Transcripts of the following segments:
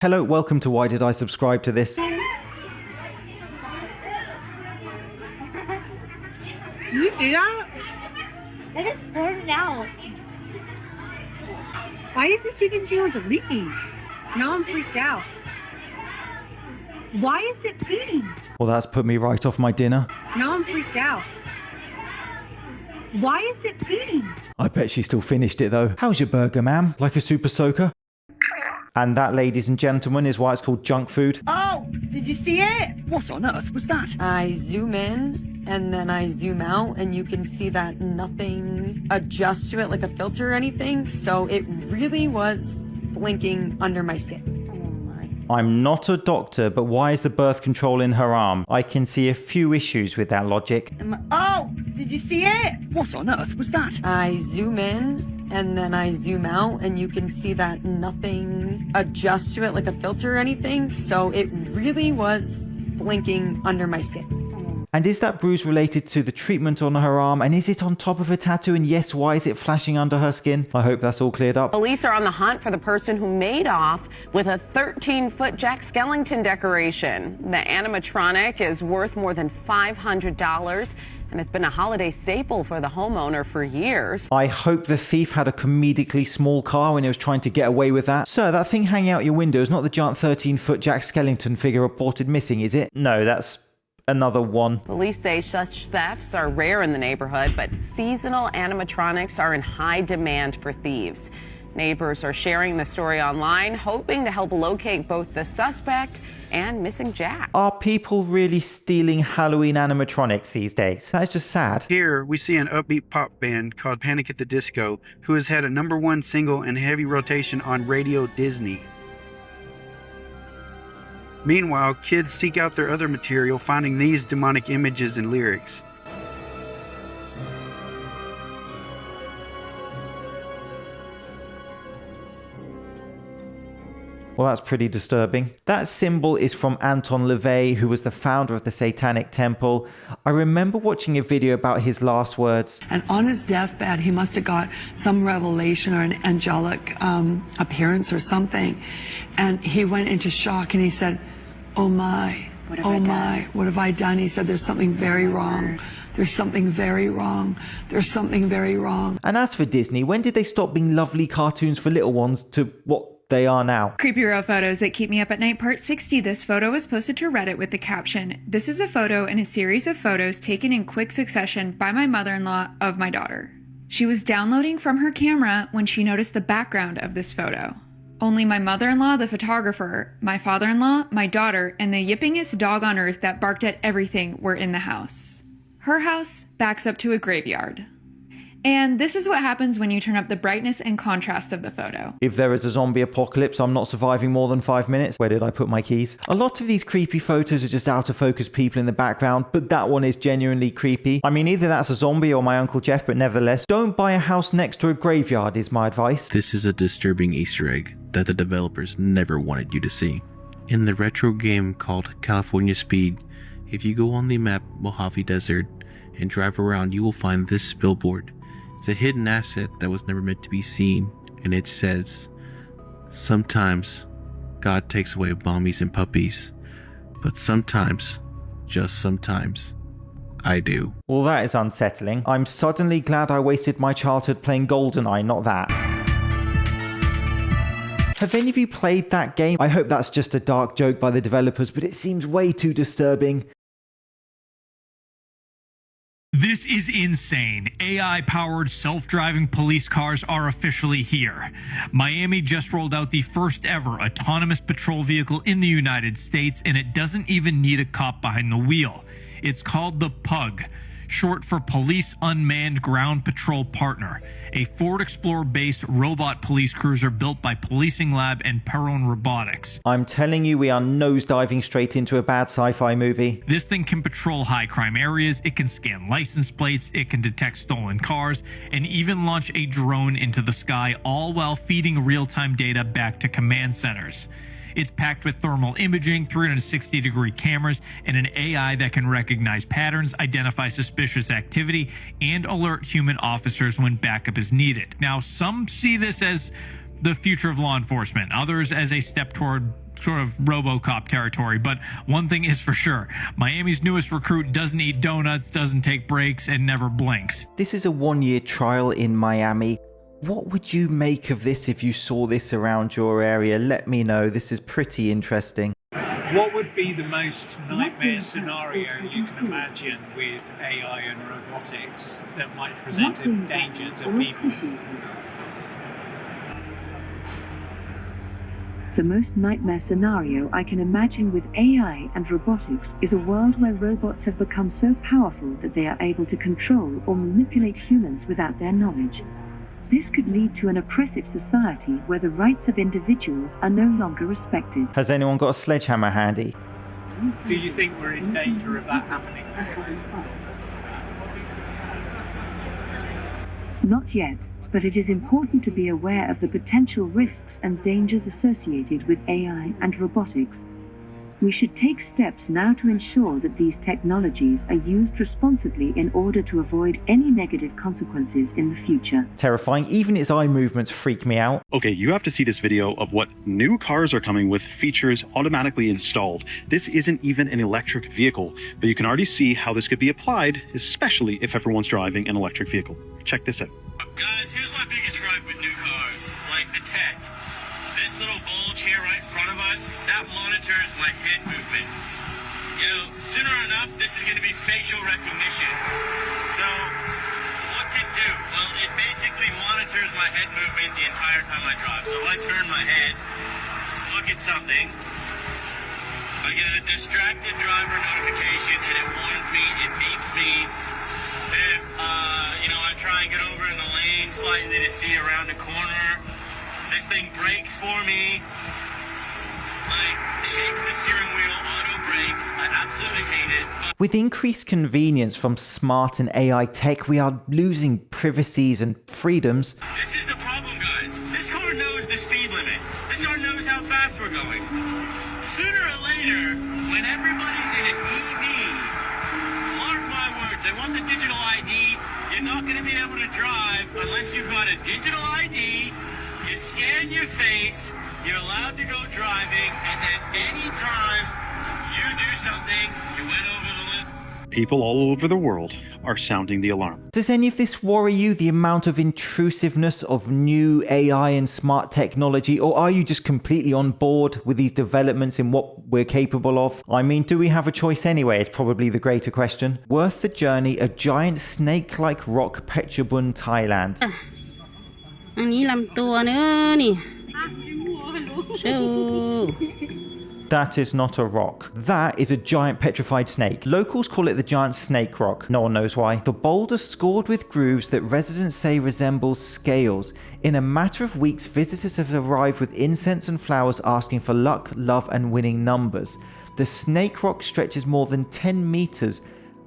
Hello, welcome to Why Did I Subscribe to This? You do that? I just poured it out. Why is the chicken sandwich leaking? Now I'm freaked out. Why is it peeing? Well, that's put me right off my dinner. Now I'm freaked out. Why is it peeing? I bet she still finished it though. How's your burger, ma'am? Like a super soaker? And that, ladies and gentlemen, is why it's called junk food. Oh, did you see it? What on earth was that? I zoom in and then I zoom out and you can see that nothing adjusts to it like a filter or anything. So it really was blinking under my skin. I'm not a doctor, but why is the birth control in her arm? I can see a few issues with that logic. Oh, did you see it? What on earth was that? I zoom in and then I zoom out and you can see that nothing adjusts to it like a filter or anything. So it really was blinking under my skin. And is that bruise related to the treatment on her arm? And is it on top of a tattoo? And yes, why is it flashing under her skin? I hope that's all cleared up. Police are on the hunt for the person who made off with a 13-foot Jack Skellington decoration. The animatronic is worth more than $500, and it's been a holiday staple for the homeowner for years. I hope the thief had a comedically small car when he was trying to get away with that. Sir, that thing hanging out your window is not the giant 13-foot Jack Skellington figure reported missing, is it? No, that's another one. Police say such thefts are rare in the neighborhood, but seasonal animatronics are in high demand for thieves. Neighbors are sharing the story online, hoping to help locate both the suspect and missing Jack. Are people really stealing Halloween animatronics these days? That's just sad. Here, we see an upbeat pop band called Panic at the Disco, who has had a #1 single in heavy rotation on Radio Disney. Meanwhile, kids seek out their other material, finding these demonic images and lyrics. Well, that's pretty disturbing. That symbol is from Anton LaVey, who was the founder of the Satanic Temple. I remember watching a video about his last words. And on his deathbed, he must have got some revelation or an angelic appearance or something. And he went into shock and he said, oh my, oh my, what have I done? He said, there's something very wrong. There's something very wrong. There's something very wrong. And as for Disney, when did they stop being lovely cartoons for little ones to what they are now? Creepy Real Photos That Keep Me Up at Night Part 60. This photo was posted to Reddit with the caption, "This is a photo in a series of photos taken in quick succession by my mother-in-law of my daughter. She was downloading from her camera when she noticed the background of this photo. Only my mother-in-law, the photographer, my father-in-law, my daughter, and the yippingest dog on earth that barked at everything were in the house. Her house backs up to a graveyard." And this is what happens when you turn up the brightness and contrast of the photo. If there is a zombie apocalypse, I'm not surviving more than 5 minutes. Where did I put my keys? A lot of these creepy photos are just out of focus people in the background, but that one is genuinely creepy. I mean, either that's a zombie or my Uncle Jeff, but nevertheless, don't buy a house next to a graveyard is my advice. This is a disturbing Easter egg that the developers never wanted you to see. In the retro game called California Speed, if you go on the map Mojave Desert and drive around, you will find this billboard. It's a hidden asset that was never meant to be seen, and it says, "Sometimes God takes away mommies and puppies, but sometimes, just sometimes, I do." Well, that is unsettling. I'm suddenly glad I wasted my childhood playing GoldenEye, not that. Have any of you played that game? I hope that's just a dark joke by the developers, but it seems way too disturbing. This is insane. AI-powered self-driving police cars are officially here. Miami just rolled out the first ever autonomous patrol vehicle in the United States, and it doesn't even need a cop behind the wheel. It's called the PUG, short for Police Unmanned Ground Patrol Partner, a Ford Explorer-based robot police cruiser built by Policing Lab and Perron Robotics. I'm telling you, we are nosediving straight into a bad sci-fi movie. This thing can patrol high-crime areas, it can scan license plates, it can detect stolen cars, and even launch a drone into the sky, all while feeding real-time data back to command centers. It's packed with thermal imaging, 360-degree cameras, and an AI that can recognize patterns, identify suspicious activity, and alert human officers when backup is needed. Now, some see this as the future of law enforcement, others as a step toward sort of RoboCop territory. But one thing is for sure, Miami's newest recruit doesn't eat donuts, doesn't take breaks, and never blinks. This is a 1-year trial in Miami. What would you make of this if you saw this around your area? Let me know. This is pretty interesting. What would be the most nightmare scenario you can imagine with AI and robotics that might present a danger to people? The most nightmare scenario I can imagine with AI and robotics is a world where robots have become so powerful that they are able to control or manipulate humans without their knowledge. This could lead to an oppressive society where the rights of individuals are no longer respected. Has anyone got a sledgehammer handy? Do you think we're in danger of that happening now? Not yet, but it is important to be aware of the potential risks and dangers associated with AI and robotics. We should take steps now to ensure that these technologies are used responsibly in order to avoid any negative consequences in the future. Terrifying. Even its eye movements freak me out. Okay, you have to see this video of what new cars are coming with features automatically installed. This isn't even an electric vehicle, but you can already see how this could be applied, especially if everyone's driving an electric vehicle. Check this out. Guys, here's my biggest gripe with new cars, like the tech. This little bulge here right in front of us, that monitors my head movement. You know, sooner enough, this is going to be facial recognition. So, what's it do? Well, it basically monitors my head movement the entire time I drive. So if I turn my head, look at something, I get a distracted driver notification, and it warns me, it beeps me. If, I try and get over in the lane slightly to see around the corner, this thing brakes for me, like shakes the steering wheel, auto brakes. I absolutely hate it. With increased convenience from smart and AI tech, we are losing privacies and freedoms. This is the problem, guys. This car knows the speed limit. This car knows how fast we're going. Sooner or later, when everybody's in an EV, mark my words, they want the digital ID. You're not going to be able to drive unless you've got a digital ID. You scan your face, you're allowed to go driving, and then anytime you do something, you went over the limit. People all over the world are sounding the alarm. Does any of this worry you, the amount of intrusiveness of new AI and smart technology, or are you just completely on board with these developments in what we're capable of? I mean, do we have a choice anyway? It's probably the greater question. Worth the journey, a giant snake-like rock, Phetchabun, Thailand. อันนี้ลำตัวเนอะนี่ชู That is not a rock. That is a giant petrified snake. Locals call it the giant snake rock. No one knows why. The boulder scored with grooves that residents say resembles scales. In a matter of weeks, visitors have arrived with incense and flowers asking for luck, love, and winning numbers. The snake rock stretches more than 10 meters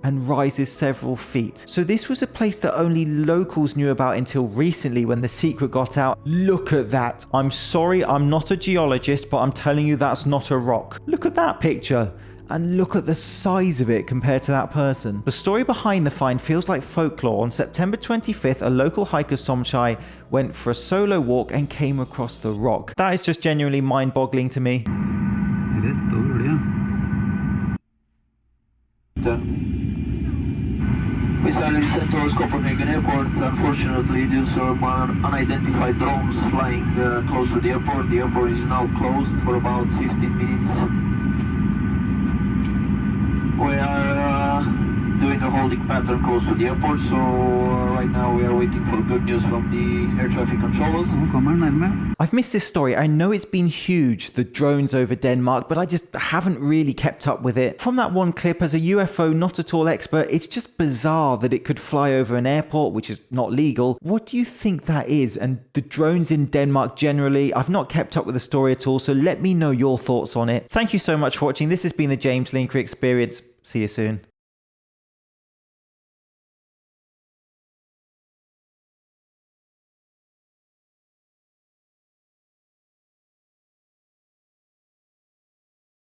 and rises several feet. So this was a place that only locals knew about until recently when the secret got out. Look at that. I'm sorry, I'm not a geologist, but I'm telling you that's not a rock. Look at that picture. And look at the size of it compared to that person. The story behind the find feels like folklore. On September 25th, a local hiker, Somchai, went for a solo walk and came across the rock. That is just genuinely mind-boggling to me. We suddenly sent to Copenhagen Airport. Unfortunately, due to some unidentified drones flying close to the airport is now closed for about 15 minutes. We are doing a holding pattern close to the airport, so right now we are waiting for good news from the air traffic controllers. I've missed this story. I know it's been huge, the drones over Denmark, but I just haven't really kept up with it. From that one clip, as a UFO not at all expert, it's just bizarre that it could fly over an airport, which is not legal. What do you think that is? And the drones in Denmark generally, I've not kept up with the story at all, so let me know your thoughts on it. Thank you so much for watching. This has been the James Linker Experience. See you soon.